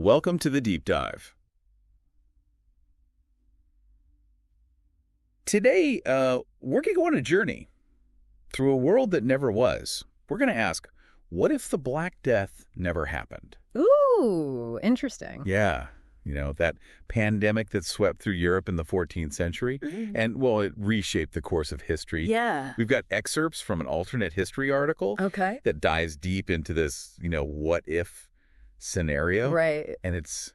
Welcome to the Deep Dive. Today, we're going to go on a journey through a world that never was. We're going to ask, what if the Black Death never happened? Ooh, interesting. Yeah, that pandemic that swept through Europe in the 14th century. And, well, it reshaped the course of history. Yeah. We've got excerpts from an alternate history article that dives deep into this, what if scenario. Right. And it's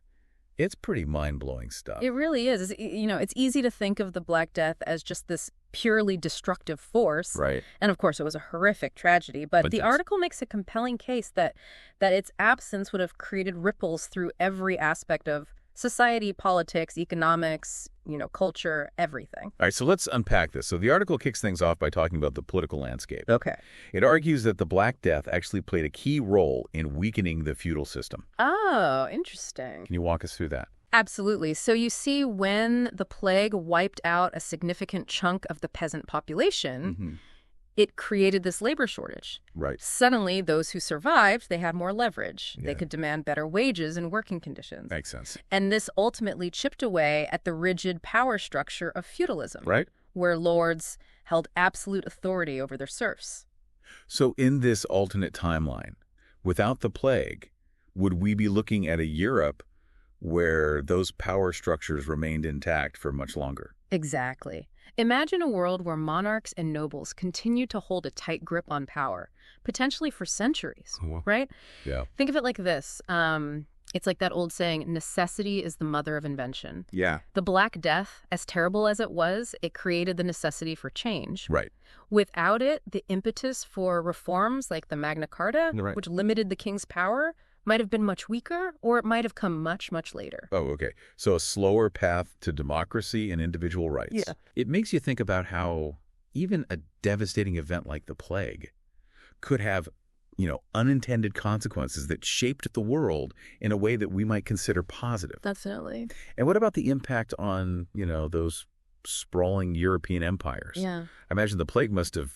pretty mind-blowing stuff. It really is. It's easy to think of the Black Death as just this purely destructive force. Right. And of course, it was a horrific tragedy. But the article makes a compelling case that its absence would have created ripples through every aspect of society, politics, economics, culture, everything. All right, so let's unpack this. So the article kicks things off by talking about the political landscape. Okay. It argues that the Black Death actually played a key role in weakening the feudal system. Oh, interesting. Can you walk us through that? Absolutely. So you see, when the plague wiped out a significant chunk of the peasant population, it created this labor shortage. Right. Suddenly, those who survived, they had more leverage. Yeah. They could demand better wages and working conditions. Makes sense. And this ultimately chipped away at the rigid power structure of feudalism, Right. where lords held absolute authority over their serfs. So in this alternate timeline, without the plague, would we be looking at a Europe where those power structures remained intact for much longer? Exactly. Imagine a world where monarchs and nobles continue to hold a tight grip on power, potentially for centuries, right? Yeah. Think of it like this. It's like that old saying, necessity is the mother of invention. Yeah. The Black Death, as terrible as it was, it created the necessity for change. Right. Without it, the impetus for reforms like the Magna Carta, which limited the king's power, might have been much weaker, or it might have come much, much later. Oh, okay. So a slower path to democracy and individual rights. Yeah. It makes you think about how even a devastating event like the plague could have, unintended consequences that shaped the world in a way that we might consider positive. Definitely. And what about the impact on, those sprawling European empires? Yeah. I imagine the plague must have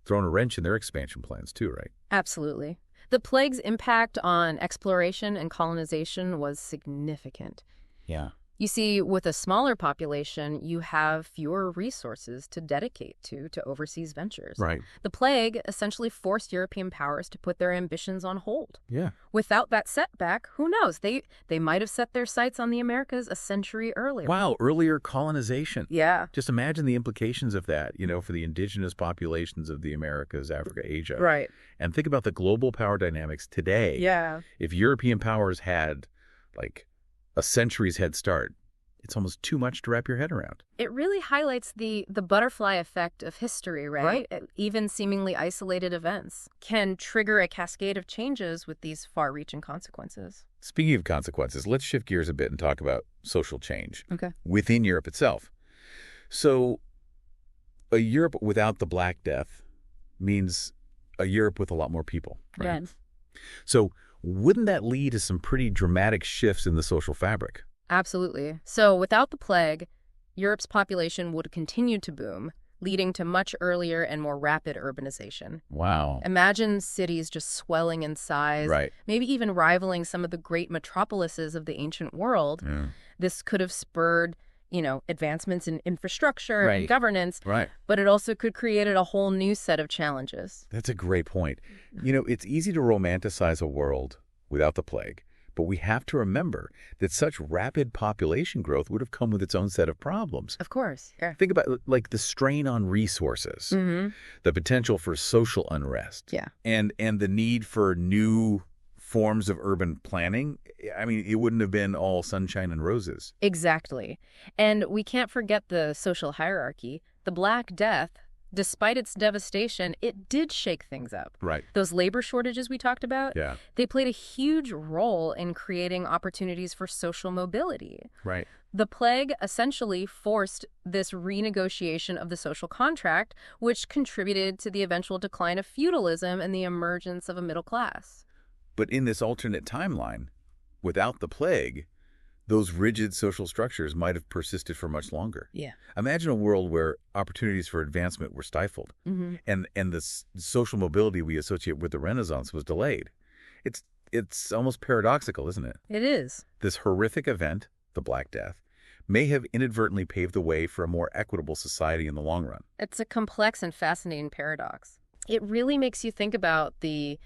thrown a wrench in their expansion plans too, right? Absolutely. The plague's impact on exploration and colonization was significant. Yeah. You see, with a smaller population, you have fewer resources to dedicate to overseas ventures. Right. The plague essentially forced European powers to put their ambitions on hold. Yeah. Without that setback, who knows? They might have set their sights on the Americas a century earlier. Wow, earlier colonization. Yeah. Just imagine the implications of that, for the indigenous populations of the Americas, Africa, Asia. Right. And think about the global power dynamics today. Yeah. If European powers had, a century's head start, it's almost too much to wrap your head around. It really highlights the butterfly effect of history, right? Even seemingly isolated events can trigger a cascade of changes with these far-reaching consequences. Speaking of consequences, let's shift gears a bit and talk about social change within Europe itself. So a Europe without the Black Death means a Europe with a lot more people, right? Yeah. So wouldn't that lead to some pretty dramatic shifts in the social fabric? Absolutely. So without the plague, Europe's population would continue to boom, leading to much earlier and more rapid urbanization. Wow. Imagine cities just swelling in size, maybe even rivaling some of the great metropolises of the ancient world. Yeah. This could have spurred, advancements in infrastructure and governance, Right. but it also could create a whole new set of challenges. That's a great point. It's easy to romanticize a world without the plague, but we have to remember that such rapid population growth would have come with its own set of problems. Of course. Yeah. Think about the strain on resources, the potential for social unrest, and the need for new forms of urban planning. I mean, it wouldn't have been all sunshine and roses. Exactly. And we can't forget the social hierarchy. The Black Death, despite its devastation, it did shake things up. Right. Those labor shortages we talked about, they played a huge role in creating opportunities for social mobility. Right. The plague essentially forced this renegotiation of the social contract, which contributed to the eventual decline of feudalism and the emergence of a middle class. But in this alternate timeline, without the plague, those rigid social structures might have persisted for much longer. Yeah. Imagine a world where opportunities for advancement were stifled and the social mobility we associate with the Renaissance was delayed. It's almost paradoxical, isn't it? It is. This horrific event, the Black Death, may have inadvertently paved the way for a more equitable society in the long run. It's a complex and fascinating paradox. It really makes you think about the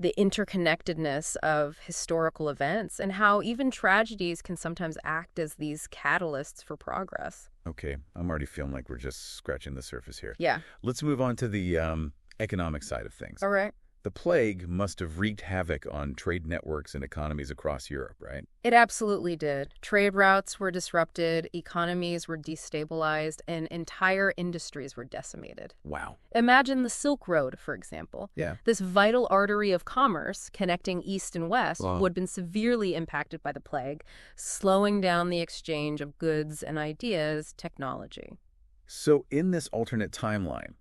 interconnectedness of historical events and how even tragedies can sometimes act as these catalysts for progress. Okay, I'm already feeling like we're just scratching the surface here. Yeah. Let's move on to the economic side of things. All right. The plague must have wreaked havoc on trade networks and economies across Europe, right? It absolutely did. Trade routes were disrupted, economies were destabilized, and entire industries were decimated. Wow. Imagine the Silk Road, for example. Yeah. This vital artery of commerce connecting East and West would have been severely impacted by the plague, slowing down the exchange of goods and ideas, technology. So in this alternate timeline,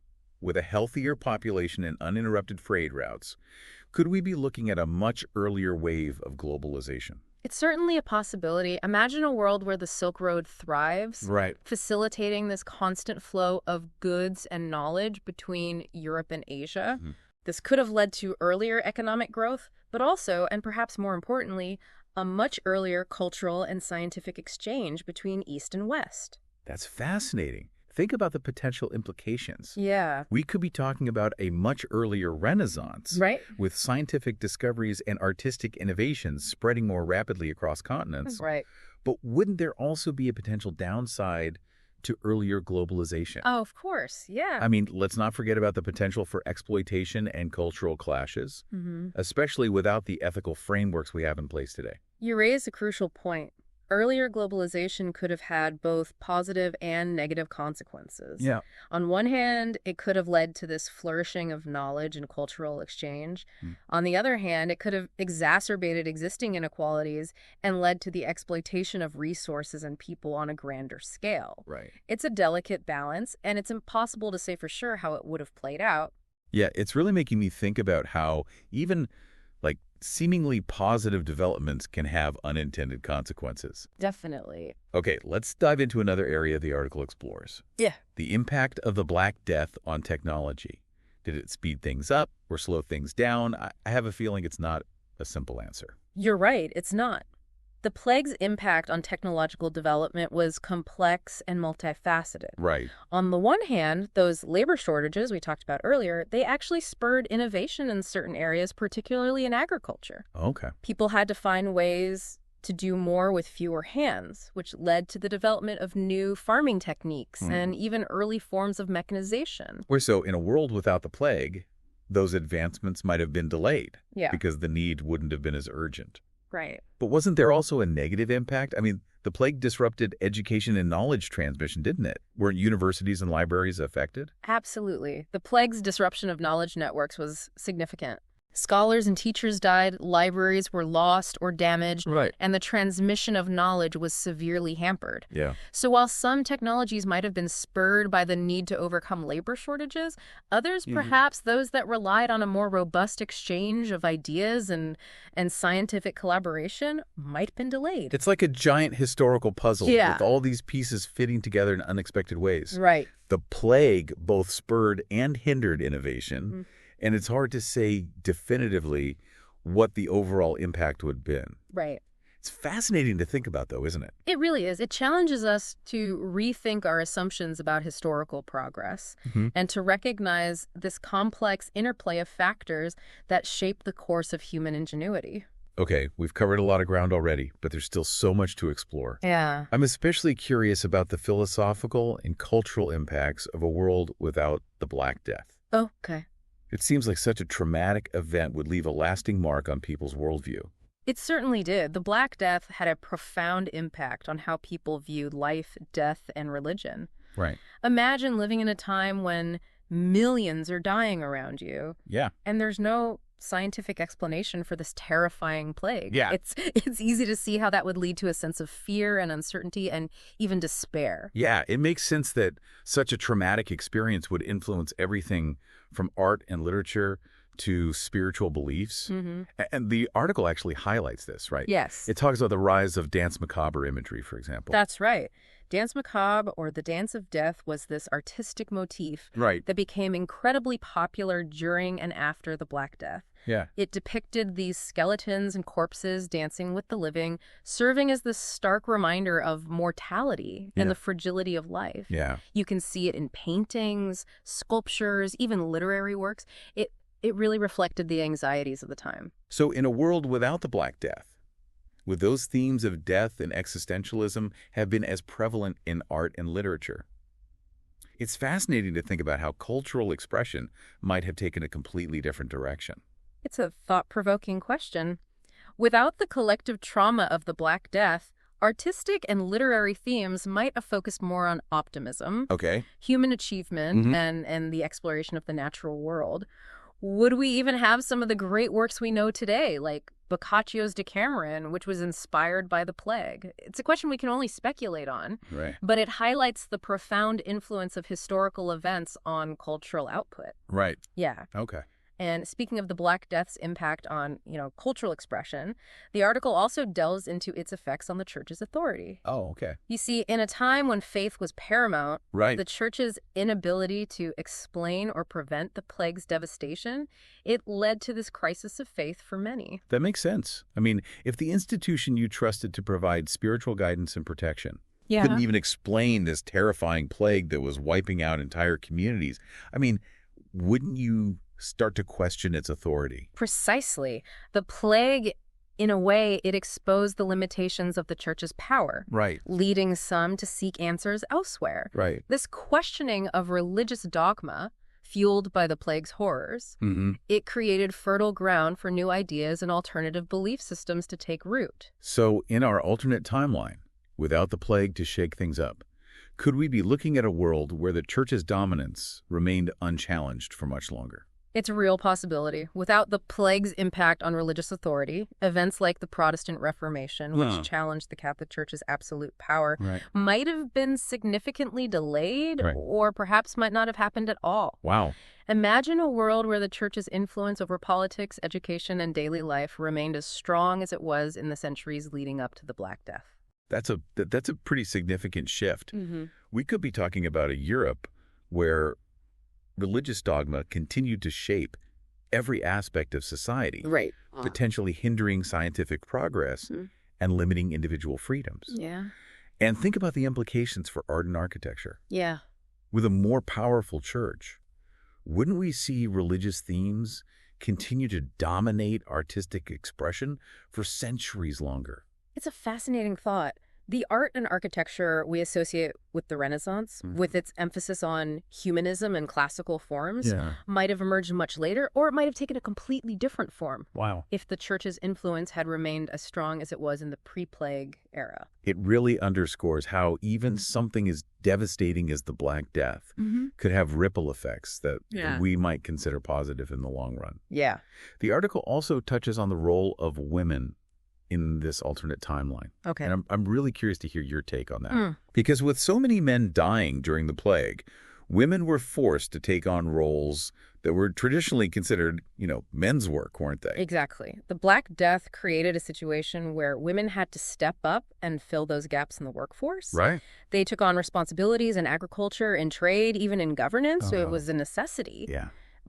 with a healthier population and uninterrupted trade routes, could we be looking at a much earlier wave of globalization? It's certainly a possibility. Imagine a world where the Silk Road thrives, Right. facilitating this constant flow of goods and knowledge between Europe and Asia. Mm-hmm. This could have led to earlier economic growth, but also, and perhaps more importantly, a much earlier cultural and scientific exchange between East and West. That's fascinating. Think about the potential implications. Yeah. We could be talking about a much earlier Renaissance, Right. with scientific discoveries and artistic innovations spreading more rapidly across continents. Right. But wouldn't there also be a potential downside to earlier globalization? Oh, of course. Yeah. I mean, let's not forget about the potential for exploitation and cultural clashes, especially without the ethical frameworks we have in place today. You raise a crucial point. Earlier globalization could have had both positive and negative consequences. Yeah. On one hand, it could have led to this flourishing of knowledge and cultural exchange. On the other hand, it could have exacerbated existing inequalities and led to the exploitation of resources and people on a grander scale. Right. It's a delicate balance, and it's impossible to say for sure how it would have played out. Yeah, it's really making me think about how even seemingly positive developments can have unintended consequences. Definitely. Okay, let's dive into another area the article explores. Yeah. The impact of the Black Death on technology. Did it speed things up or slow things down? I have a feeling it's not a simple answer. You're right, it's not. The plague's impact on technological development was complex and multifaceted. Right. On the one hand, those labor shortages we talked about earlier, they actually spurred innovation in certain areas, particularly in agriculture. Okay. People had to find ways to do more with fewer hands, which led to the development of new farming techniques and even early forms of mechanization. So in a world without the plague, those advancements might have been delayed because the need wouldn't have been as urgent. Right. But wasn't there also a negative impact? I mean, the plague disrupted education and knowledge transmission, didn't it? Weren't universities and libraries affected? Absolutely. The plague's disruption of knowledge networks was significant. Scholars and teachers died, libraries were lost or damaged, and the transmission of knowledge was severely hampered. Yeah. So while some technologies might have been spurred by the need to overcome labor shortages, others, perhaps those that relied on a more robust exchange of ideas and scientific collaboration, might have been delayed. It's like a giant historical puzzle Yeah. with all these pieces fitting together in unexpected ways. Right. The plague both spurred and hindered innovation. And it's hard to say definitively what the overall impact would have been. Right. It's fascinating to think about, though, isn't it? It really is. It challenges us to rethink our assumptions about historical progress and to recognize this complex interplay of factors that shape the course of human ingenuity. Okay, we've covered a lot of ground already, but there's still so much to explore. Yeah. I'm especially curious about the philosophical and cultural impacts of a world without the Black Death. Oh, okay. It seems like such a traumatic event would leave a lasting mark on people's worldview. It certainly did. The Black Death had a profound impact on how people viewed life, death, and religion. Right. Imagine living in a time when millions are dying around you. Yeah. And there's no scientific explanation for this terrifying plague. Yeah. It's easy to see how that would lead to a sense of fear and uncertainty and even despair. Yeah, it makes sense that such a traumatic experience would influence everything from art and literature to spiritual beliefs. And the article actually highlights this, right? Yes. It talks about the rise of dance macabre imagery, for example. That's right. Dance macabre, or the dance of death, was this artistic motif that became incredibly popular during and after the Black Death. Yeah. It depicted these skeletons and corpses dancing with the living, serving as this stark reminder of mortality and the fragility of life. Yeah. You can see it in paintings, sculptures, even literary works. It really reflected the anxieties of the time. So in a world without the Black Death, would those themes of death and existentialism have been as prevalent in art and literature? It's fascinating to think about how cultural expression might have taken a completely different direction. It's a thought-provoking question. Without the collective trauma of the Black Death, artistic and literary themes might have focused more on optimism, human achievement, and the exploration of the natural world. Would we even have some of the great works we know today, like Boccaccio's Decameron, which was inspired by the plague? It's a question we can only speculate on, but it highlights the profound influence of historical events on cultural output. Right. Yeah. Okay. And speaking of the Black Death's impact on, cultural expression, the article also delves into its effects on the church's authority. Oh, okay. You see, in a time when faith was paramount, the church's inability to explain or prevent the plague's devastation, it led to this crisis of faith for many. That makes sense. I mean, if the institution you trusted to provide spiritual guidance and protection couldn't even explain this terrifying plague that was wiping out entire communities, I mean, wouldn't you start to question its authority? Precisely. The plague, in a way, it exposed the limitations of the church's power, leading some to seek answers elsewhere. This questioning of religious dogma, fueled by the plague's horrors, it created fertile ground for new ideas and alternative belief systems to take root. So, in our alternate timeline, without the plague to shake things up, could we be looking at a world where the church's dominance remained unchallenged for much longer? It's a real possibility. Without the plague's impact on religious authority, events like the Protestant Reformation, which challenged the Catholic Church's absolute power, might have been significantly delayed or perhaps might not have happened at all. Wow. Imagine a world where the church's influence over politics, education, and daily life remained as strong as it was in the centuries leading up to the Black Death. That's a pretty significant shift. We could be talking about a Europe where religious dogma continued to shape every aspect of society, potentially hindering scientific progress and limiting individual freedoms. And think about the implications for art and architecture. With a more powerful church, wouldn't we see religious themes continue to dominate artistic expression for centuries longer? It's a fascinating thought. The art and architecture we associate with the Renaissance, with its emphasis on humanism and classical forms, might have emerged much later, or it might have taken a completely different form. Wow. If the church's influence had remained as strong as it was in the pre-plague era. It really underscores how even something as devastating as the Black Death could have ripple effects that we might consider positive in the long run. The article also touches on the role of women in this alternate timeline. And I'm really curious to hear your take on that. Because with so many men dying during the plague, women were forced to take on roles that were traditionally considered, men's work, weren't they? Exactly. The Black Death created a situation where women had to step up and fill those gaps in the workforce. They took on responsibilities in agriculture, in trade, even in governance, so it was a necessity.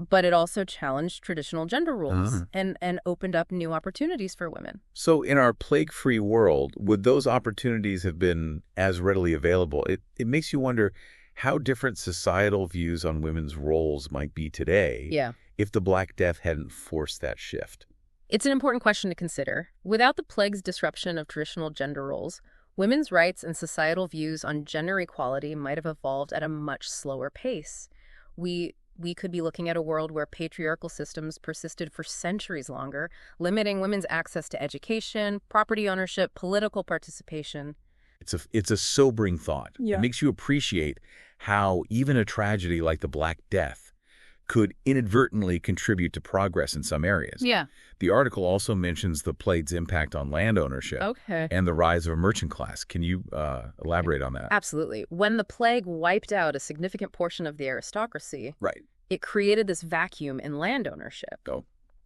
But it also challenged traditional gender roles and opened up new opportunities for women. So in our plague-free world, would those opportunities have been as readily available? It makes you wonder how different societal views on women's roles might be today if the Black Death hadn't forced that shift. It's an important question to consider. Without the plague's disruption of traditional gender roles, women's rights and societal views on gender equality might have evolved at a much slower pace. We could be looking at a world where patriarchal systems persisted for centuries longer, limiting women's access to education, property ownership, political participation. It's a sobering thought. It makes you appreciate how even a tragedy like the Black Death could inadvertently contribute to progress in some areas. The article also mentions the plague's impact on land ownership and the rise of a merchant class. Can you elaborate on that? Absolutely. When the plague wiped out a significant portion of the aristocracy, it created this vacuum in land ownership.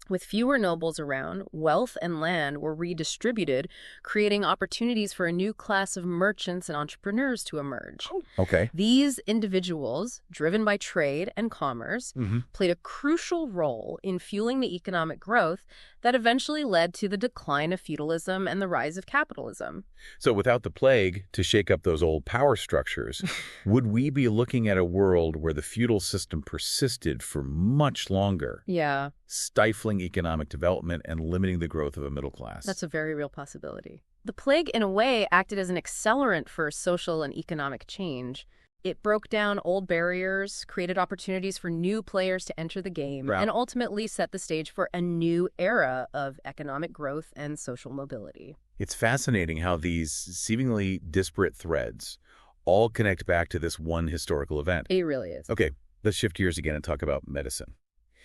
With fewer nobles around, wealth and land were redistributed, creating opportunities for a new class of merchants and entrepreneurs to emerge. Okay. These individuals, driven by trade and commerce, played a crucial role in fueling the economic growth that eventually led to the decline of feudalism and the rise of capitalism. So without the plague to shake up those old power structures, would we be looking at a world where the feudal system persisted for much longer? Yeah. Stifling economic development and limiting the growth of a middle class. That's a very real possibility. The plague, in a way, acted as an accelerant for social and economic change. It broke down old barriers, created opportunities for new players to enter the game, and ultimately set the stage for a new era of economic growth and social mobility. It's fascinating how these seemingly disparate threads all connect back to this one historical event. It really is. Okay, let's shift gears again and talk about medicine.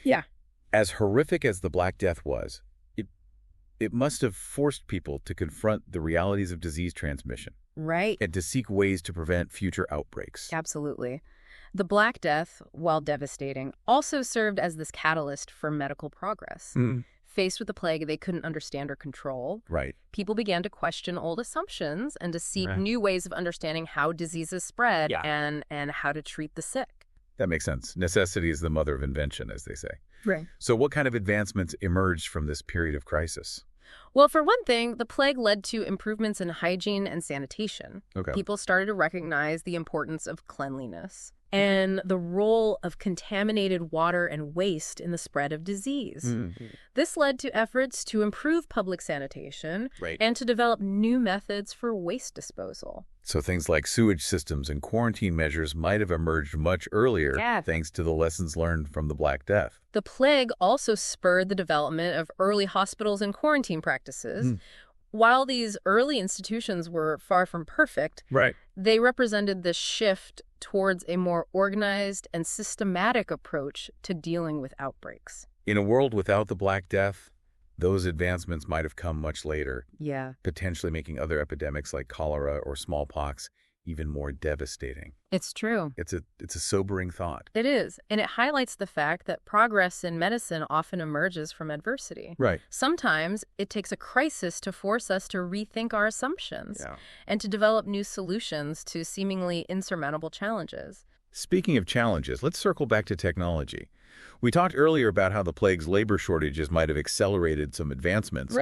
Yeah. As horrific as the Black Death was, it must have forced people to confront the realities of disease transmission. Right. And to seek ways to prevent future outbreaks. Absolutely. The Black Death, while devastating, also served as this catalyst for medical progress. Faced with the plague they couldn't understand or control, people began to question old assumptions and to seek new ways of understanding how diseases spread and how to treat the sick. That makes sense. Necessity is the mother of invention, as they say. Right. So what kind of advancements emerged from this period of crisis? Well, for one thing, the plague led to improvements in hygiene and sanitation. People started to recognize the importance of cleanliness and the role of contaminated water and waste in the spread of disease. This led to efforts to improve public sanitation and to develop new methods for waste disposal. So things like sewage systems and quarantine measures might have emerged much earlier thanks to the lessons learned from the Black Death. The plague also spurred the development of early hospitals and quarantine practices. While these early institutions were far from perfect, they represented the shift towards a more organized and systematic approach to dealing with outbreaks. In a world without the Black Death, those advancements might have come much later, potentially making other epidemics like cholera or smallpox even more devastating. It's true. It's a sobering thought. It is, and it highlights the fact that progress in medicine often emerges from adversity. Sometimes it takes a crisis to force us to rethink our assumptions and to develop new solutions to seemingly insurmountable challenges. Speaking of challenges, let's circle back to technology. We talked earlier about how the plague's labor shortages might have accelerated some advancements.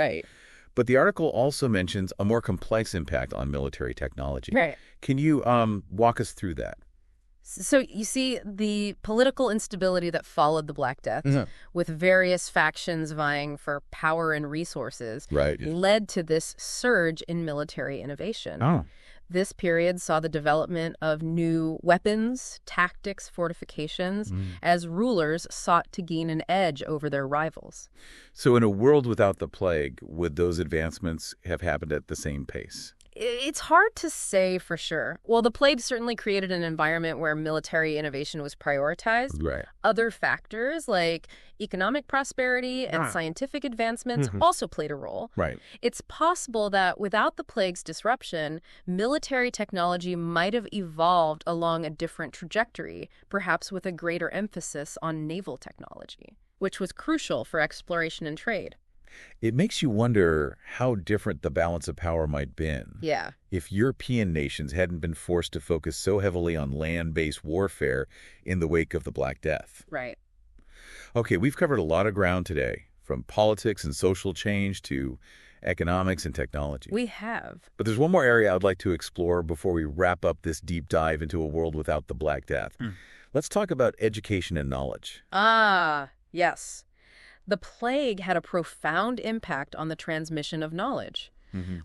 But the article also mentions a more complex impact on military technology. Can you walk us through that? So you see, the political instability that followed the Black Death, with various factions vying for power and resources, led to this surge in military innovation. This period saw the development of new weapons, tactics, fortifications, as rulers sought to gain an edge over their rivals. So in a world without the plague, would those advancements have happened at the same pace? It's hard to say for sure. Well, the plague certainly created an environment where military innovation was prioritized. Other factors like economic prosperity and scientific advancements also played a role. It's possible that without the plague's disruption, military technology might have evolved along a different trajectory, perhaps with a greater emphasis on naval technology, which was crucial for exploration and trade. It makes you wonder how different the balance of power might have been. If European nations hadn't been forced to focus so heavily on land-based warfare in the wake of the Black Death. Okay, we've covered a lot of ground today, from politics and social change to economics and technology. We have. But there's one more area I'd like to explore before we wrap up this deep dive into a world without the Black Death. Let's talk about education and knowledge. Yes. The plague had a profound impact on the transmission of knowledge.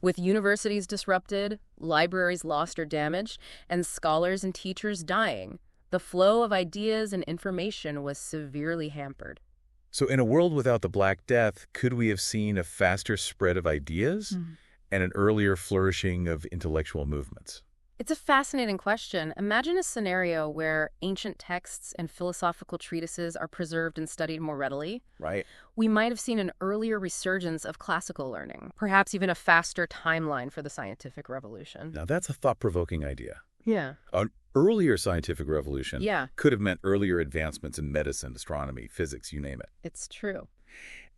With universities disrupted, libraries lost or damaged, and scholars and teachers dying, the flow of ideas and information was severely hampered. So in a world without the Black Death, could we have seen a faster spread of ideas and an earlier flourishing of intellectual movements? It's a fascinating question. Imagine a scenario where ancient texts and philosophical treatises are preserved and studied more readily. We might have seen an earlier resurgence of classical learning, perhaps even a faster timeline for the scientific revolution. Now that's a thought-provoking idea. An earlier scientific revolution Yeah. could have meant earlier advancements in medicine, astronomy, physics, you name it. It's true.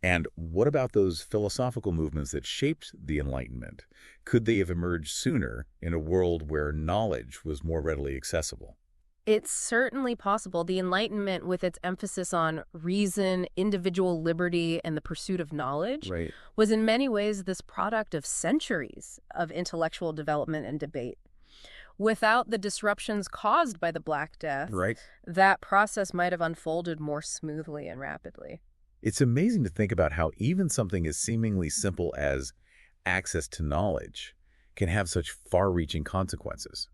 And what about those philosophical movements that shaped the Enlightenment? Could they have emerged sooner in a world where knowledge was more readily accessible? It's certainly possible. The Enlightenment, with its emphasis on reason, individual liberty, and the pursuit of knowledge, Right. was in many ways this product of centuries of intellectual development and debate. Without the disruptions caused by the Black Death, Right. that process might have unfolded more smoothly and rapidly. It's amazing to think about how even something as seemingly simple as access to knowledge can have such far-reaching consequences.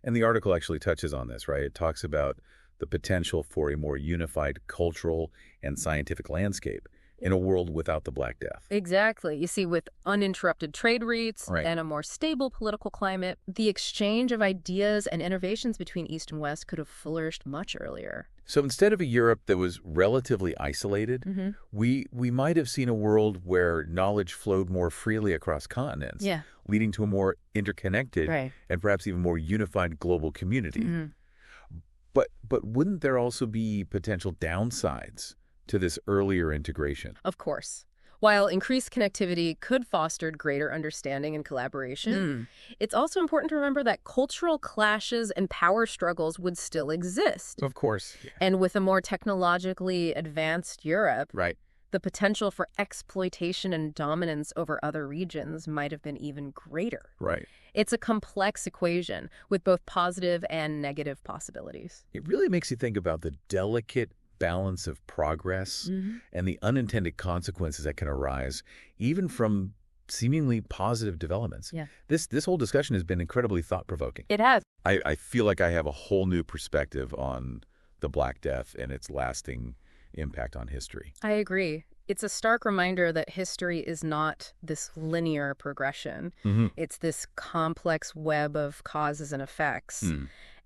And the article actually touches on this, right? It talks about the potential for a more unified cultural and scientific landscape in a world without the Black Death. Exactly. You see, with uninterrupted trade routes Right. and a more stable political climate, the exchange of ideas and innovations between East and West could have flourished much earlier. So instead of a Europe that was relatively isolated, we might have seen a world where knowledge flowed more freely across continents, Yeah. leading to a more interconnected Right. and perhaps even more unified global community. But wouldn't there also be potential downsides to this earlier integration? Of course. While increased connectivity could foster greater understanding and collaboration, it's also important to remember that cultural clashes and power struggles would still exist. Of course. And with a more technologically advanced Europe, Right. the potential for exploitation and dominance over other regions might have been even greater. Right. It's a complex equation with both positive and negative possibilities. It really makes you think about the delicate balance of progress and the unintended consequences that can arise even from seemingly positive developments. Yeah. This whole discussion has been incredibly thought-provoking. It has. I feel like I have a whole new perspective on the Black Death and its lasting impact on history. I agree. It's a stark reminder that history is not this linear progression. It's this complex web of causes and effects.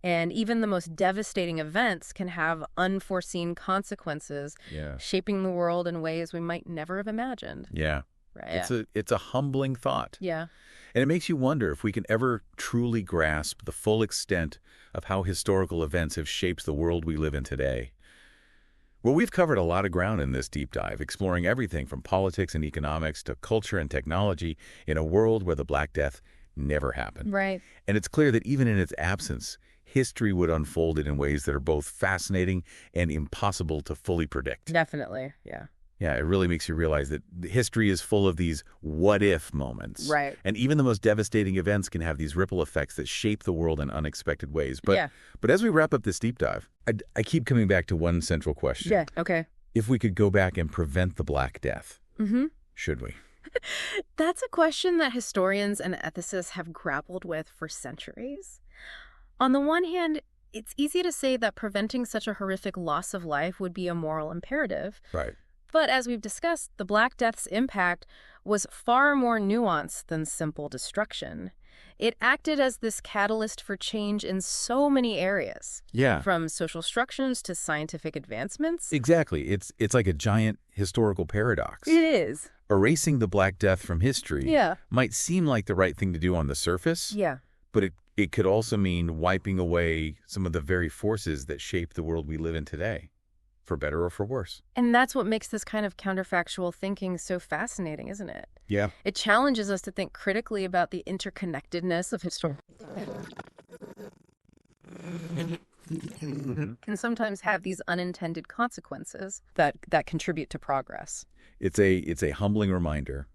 And even the most devastating events can have unforeseen consequences, shaping the world in ways we might never have imagined. Yeah. Right. It's a humbling thought. Yeah. And it makes you wonder if we can ever truly grasp the full extent of how historical events have shaped the world we live in today. Well, we've covered a lot of ground in this deep dive, exploring everything from politics and economics to culture and technology in a world where the Black Death never happened. Right. And it's clear that even in its absence, history would unfold it in ways that are both fascinating and impossible to fully predict. Definitely. Yeah. Yeah, it really makes you realize that history is full of these what-if moments. Right. And even the most devastating events can have these ripple effects that shape the world in unexpected ways. But as we wrap up this deep dive, I keep coming back to one central question. Yeah, okay. If we could go back and prevent the Black Death, should we? That's a question that historians and ethicists have grappled with for centuries. On the one hand, it's easy to say that preventing such a horrific loss of life would be a moral imperative. Right. But as we've discussed, the Black Death's impact was far more nuanced than simple destruction. It acted as this catalyst for change in so many areas. Yeah. From social structures to scientific advancements. Exactly. It's like a giant historical paradox. It is. Erasing the Black Death from history Yeah. might seem like the right thing to do on the surface. Yeah. But it could also mean wiping away some of the very forces that shape the world we live in today, for better or for worse. And that's what makes this kind of counterfactual thinking so fascinating, isn't it? Yeah. It challenges us to think critically about the interconnectedness of history. Can sometimes have these unintended consequences that contribute to progress. It's a humbling reminder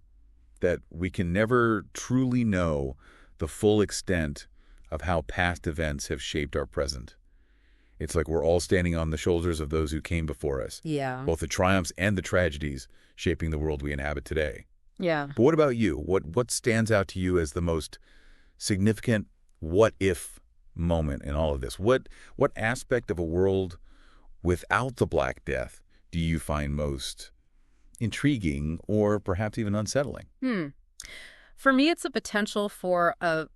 that we can never truly know the full extent of how past events have shaped our present. It's like we're all standing on the shoulders of those who came before us. Yeah. Both the triumphs and the tragedies shaping the world we inhabit today. Yeah. But what about you? What stands out to you as the most significant what-if moment in all of this? What aspect of a world without the Black Death do you find most intriguing or perhaps even unsettling? For me, it's a potential for a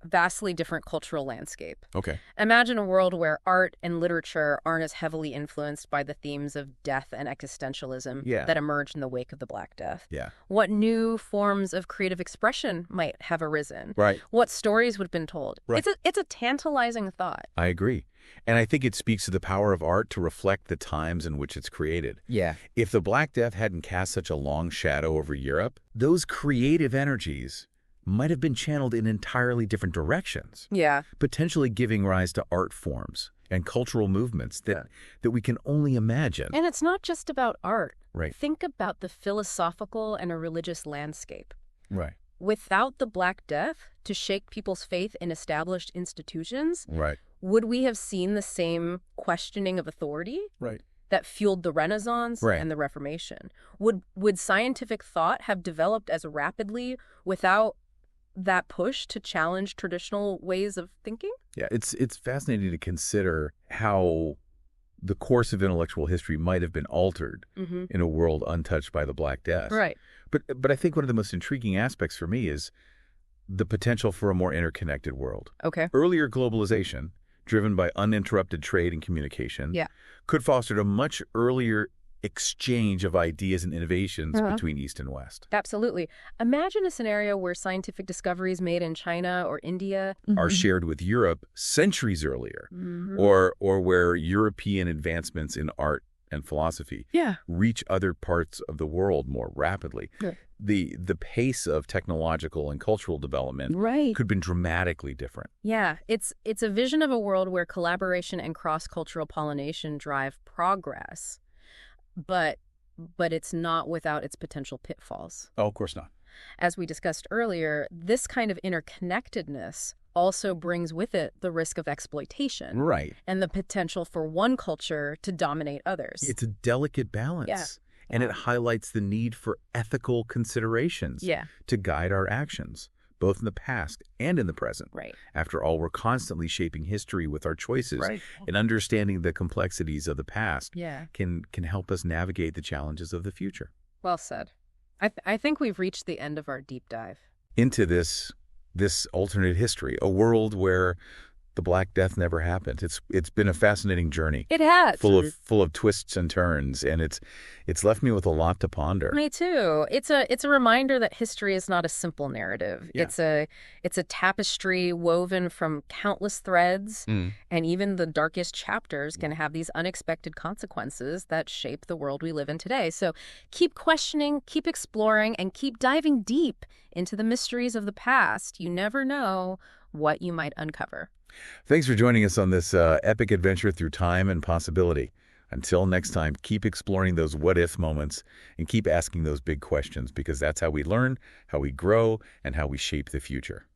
vastly different cultural landscape. Okay. Imagine a world where art and literature aren't as heavily influenced by the themes of death and existentialism that emerged in the wake of the Black Death. Yeah. What new forms of creative expression might have arisen? Right. What stories would have been told? Right. It's a tantalizing thought. I agree. And I think it speaks to the power of art to reflect the times in which it's created. Yeah. If the Black Death hadn't cast such a long shadow over Europe, those creative energies might have been channeled in entirely different directions. Yeah. Potentially giving rise to art forms and cultural movements that we can only imagine. And it's not just about art. Right. Think about the philosophical and a religious landscape. Right. Without the Black Death to shake people's faith in established institutions, Right. would we have seen the same questioning of authority Right. that fueled the Renaissance and the Reformation? Would scientific thought have developed as rapidly without that push to challenge traditional ways of thinking? Yeah, it's fascinating to consider how the course of intellectual history might have been altered in a world untouched by the Black Death. Right. But I think one of the most intriguing aspects for me is the potential for a more interconnected world. Okay. Earlier globalization, driven by uninterrupted trade and communication, could foster a much earlier exchange of ideas and innovations between East and West. Absolutely. Imagine a scenario where scientific discoveries made in China or India are shared with Europe centuries earlier, or where European advancements in art and philosophy reach other parts of the world more rapidly. The pace of technological and cultural development could have been dramatically different. Yeah, it's a vision of a world where collaboration and cross-cultural pollination drive progress. But it's not without its potential pitfalls. Oh, of course not. As we discussed earlier, this kind of interconnectedness also brings with it the risk of exploitation. Right. And the potential for one culture to dominate others. It's a delicate balance. Yeah. And it highlights the need for ethical considerations to guide our actions, both in the past and in the present. Right. After all, we're constantly shaping history with our choices. Right. And understanding the complexities of the past can help us navigate the challenges of the future. Well said. I think we've reached the end of our deep dive into this alternate history, a world where the Black Death never happened. It's been a fascinating journey. It has. Full of twists and turns, and it's left me with a lot to ponder. Me too. It's a reminder that history is not a simple narrative. Yeah. It's a tapestry woven from countless threads, and even the darkest chapters can have these unexpected consequences that shape the world we live in today. So keep questioning, keep exploring, and keep diving deep into the mysteries of the past. You never know what you might uncover. Thanks for joining us on this epic adventure through time and possibility. Until next time, keep exploring those what-if moments and keep asking those big questions, because that's how we learn, how we grow, and how we shape the future.